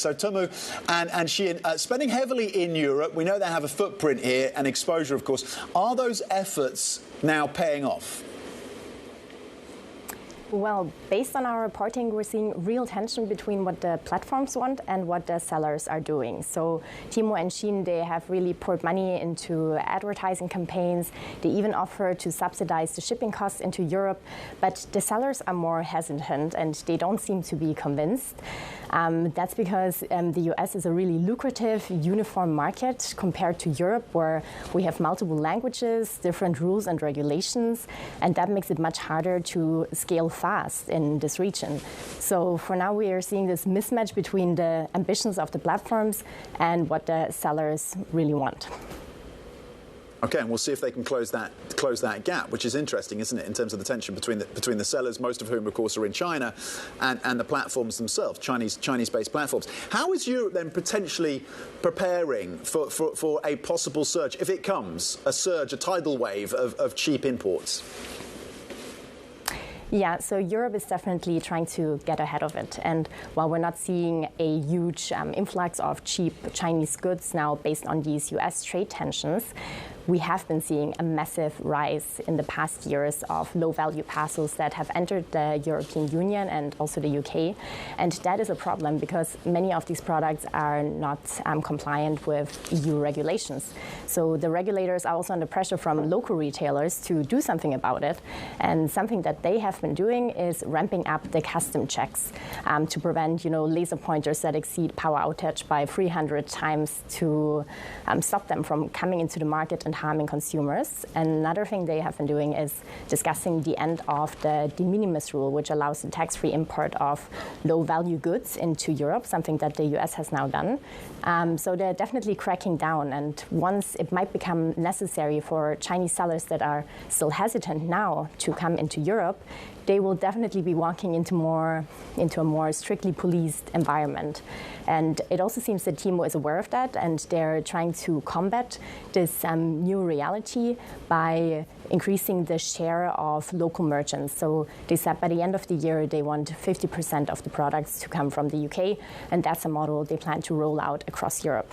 So Temu and Shein spending heavily in Europe. We know they have a footprint here and exposure, of course. Are those efforts now paying off? Well, based on our reporting, we're seeing real tension between what the platforms want and what the sellers are doing. So Temu and Shein, they have really poured money into advertising campaigns. They even offer to subsidize the shipping costs into Europe. But the sellers are more hesitant and they don't seem to be convinced. That's because the US is a really lucrative, uniform market compared to Europe, where we have multiple languages, different rules and regulations, and that makes it much harder to scale fast in this region. So for now, we are seeing this mismatch between the ambitions of the platforms and what the sellers really want. Okay, and we'll see if they can close that gap, which is interesting, isn't it, in terms of the tension between the sellers, most of whom, of course, are in China, and the platforms themselves, Chinese-based platforms. How is Europe then potentially preparing for a possible surge, if it comes, a tidal wave of cheap imports? Yeah, so Europe is definitely trying to get ahead of it. And while we're not seeing a huge influx of cheap Chinese goods now based on these US trade tensions, we have been seeing a massive rise in the past years of low-value parcels that have entered the European Union and also the UK. And that is a problem because many of these products are not compliant with EU regulations. So the regulators are also under pressure from local retailers to do something about it. And something that they have been doing is ramping up the custom checks to prevent, laser pointers that exceed power outage by 300 times to stop them from coming into the market and harming consumers. Another thing they have been doing is discussing the end of the de minimis rule, which allows the tax-free import of low-value goods into Europe, something that the US has now done. So they're definitely cracking down. And once it might become necessary for Chinese sellers that are still hesitant now to come into Europe, they will definitely be walking into a more strictly policed environment. And it also seems that Temu is aware of that, and they're trying to combat this new reality by increasing the share of local merchants. So they said by the end of the year, they want 50% of the products to come from the UK, and that's a model they plan to roll out across Europe.